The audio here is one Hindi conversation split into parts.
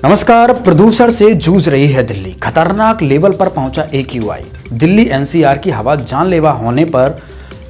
नमस्कार। प्रदूषण से जूझ रही है दिल्ली। खतरनाक लेवल पर पहुंचा AQI। दिल्ली NCR की हवा जानलेवा होने पर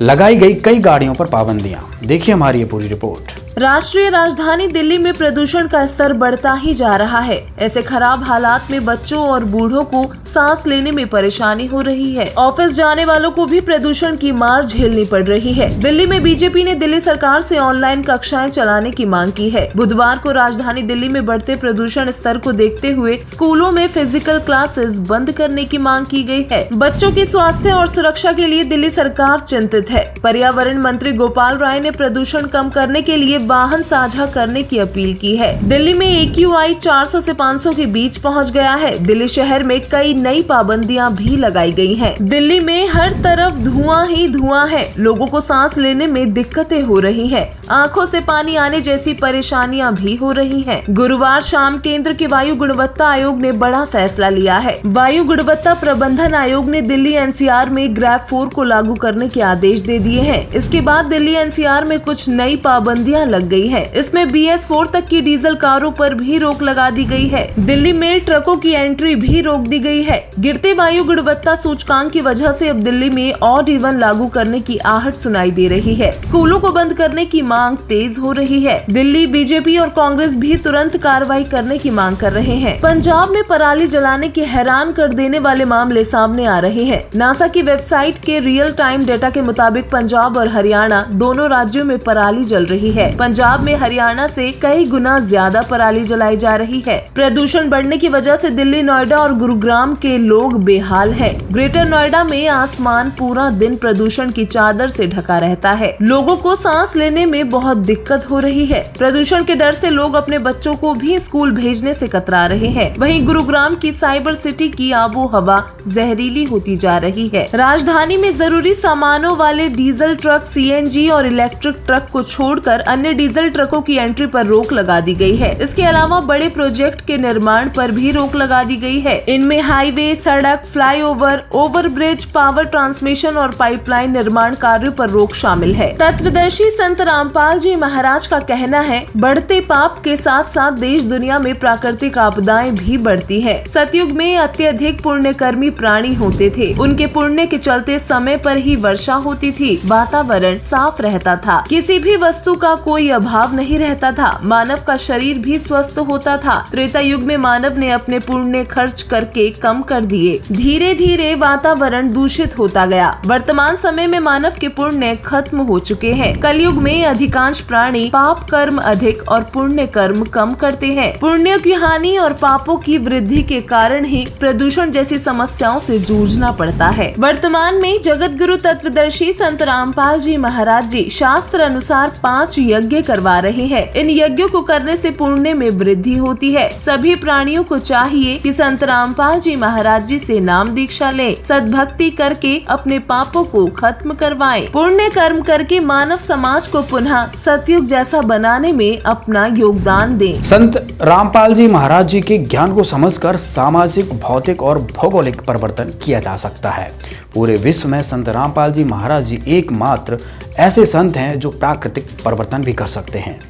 लगाई गई कई गाड़ियों पर पाबंदियां। देखिए हमारी ये पूरी रिपोर्ट। राष्ट्रीय राजधानी दिल्ली में प्रदूषण का स्तर बढ़ता ही जा रहा है। ऐसे खराब हालात में बच्चों और बूढ़ों को सांस लेने में परेशानी हो रही है। ऑफिस जाने वालों को भी प्रदूषण की मार झेलनी पड़ रही है। दिल्ली में बीजेपी ने दिल्ली सरकार से ऑनलाइन कक्षाएं चलाने की मांग की है। बुधवार को राजधानी दिल्ली में बढ़ते प्रदूषण स्तर को देखते हुए स्कूलों में फिजिकल क्लासेस बंद करने की मांग की गई है। बच्चों के स्वास्थ्य और सुरक्षा के लिए दिल्ली सरकार चिंतित है। पर्यावरण मंत्री गोपाल राय ने प्रदूषण कम करने के लिए वाहन साझा करने की अपील की है। दिल्ली में AQI 400 से 500 के बीच पहुंच गया है। दिल्ली शहर में कई नई पाबंदियां भी लगाई गई हैं। दिल्ली में हर तरफ धुआं ही धुआं है। लोगों को सांस लेने में दिक्कतें हो रही हैं। आंखों से पानी आने जैसी परेशानियां भी हो रही हैं। गुरुवार शाम केंद्र के वायु गुणवत्ता आयोग ने बड़ा फैसला लिया है। वायु गुणवत्ता प्रबंधन आयोग ने दिल्ली NCR में ग्रैब 4 को लागू करने के आदेश दे दिए हैं। इसके बाद दिल्ली NCR में कुछ नई पाबंदियां लग गई है। इसमें BS4 तक की डीजल कारों पर भी रोक लगा दी गई है। दिल्ली में ट्रकों की एंट्री भी रोक दी गई है। गिरते वायु गुणवत्ता सूचकांक की वजह से अब दिल्ली में ऑड इवन लागू करने की आहट सुनाई दे रही है। स्कूलों को बंद करने की मांग तेज हो रही है। दिल्ली बीजेपी और कांग्रेस भी तुरंत कार्रवाई करने की मांग कर रहे हैं। पंजाब में पराली जलाने के हैरान कर देने वाले मामले सामने आ रहे हैं। नासा की वेबसाइट के रियल टाइम डेटा के मुताबिक पंजाब और हरियाणा दोनों राज्यों में पराली जल रही है। पंजाब में हरियाणा से कई गुना ज्यादा पराली जलाई जा रही है। प्रदूषण बढ़ने की वजह से दिल्ली, नोएडा और गुरुग्राम के लोग बेहाल हैं। ग्रेटर नोएडा में आसमान पूरा दिन प्रदूषण की चादर से ढका रहता है। लोगों को सांस लेने में बहुत दिक्कत हो रही है। प्रदूषण के डर से लोग अपने बच्चों को भी स्कूल भेजने से कतरा रहे हैं। वहीं गुरुग्राम की साइबर सिटी की आबो हवा जहरीली होती जा रही है। राजधानी में जरूरी सामानों वाले डीजल ट्रक, CNG और इलेक्ट्रिक ट्रक को छोड़कर अन्य डीजल ट्रकों की एंट्री पर रोक लगा दी गई है। इसके अलावा बड़े प्रोजेक्ट के निर्माण पर भी रोक लगा दी गई है। इनमें हाईवे, सड़क, फ्लाईओवर, ओवरब्रिज, पावर ट्रांसमिशन और पाइपलाइन निर्माण कार्यों पर रोक शामिल है। तत्वदर्शी संत रामपाल जी महाराज का कहना है, बढ़ते पाप के साथ साथ देश दुनिया में प्राकृतिक आपदाएं भी बढ़ती है। सतयुग में अत्यधिक पुण्यकर्मी प्राणी होते थे। उनके पुण्य के चलते समय पर ही वर्षा होती थी, वातावरण साफ रहता था, किसी भी वस्तु का कोई अभाव नहीं रहता था, मानव का शरीर भी स्वस्थ होता था। त्रेता युग में मानव ने अपने पुण्य खर्च करके कम कर दिए। धीरे धीरे वातावरण दूषित होता गया। वर्तमान समय में मानव के पुण्य खत्म हो चुके हैं। कलयुग में अधिकांश प्राणी पाप कर्म अधिक और पुण्य कर्म कम करते हैं। पुण्य की हानि और पापों की वृद्धि के कारण ही प्रदूषण जैसी समस्याओं से जूझना पड़ता है। वर्तमान में जगत गुरु तत्वदर्शी संत रामपाल जी महाराज जी शास्त्र अनुसार 5 यज्ञ करवा रहे हैं। इन यज्ञों को करने से पुण्य में वृद्धि होती है। सभी प्राणियों को चाहिए कि संत रामपाल जी महाराज जी से नाम दीक्षा लें, सद्भक्ति करके अपने पापों को खत्म करवाएं, पुण्य कर्म करके मानव समाज को पुनः सतयुग जैसा बनाने में अपना योगदान दें। संत रामपाल जी महाराज जी के ज्ञान को समझकर सामाजिक, भौतिक और भौगोलिक परिवर्तन किया जा सकता है। पूरे विश्व में संत रामपाल जी महाराज जी एकमात्र ऐसे संत हैं जो प्राकृतिक परिवर्तन भी कर सकते हैं।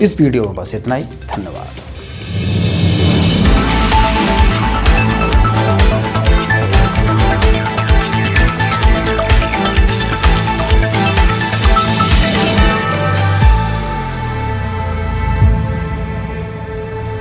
इस वीडियो में बस इतना ही। धन्यवाद।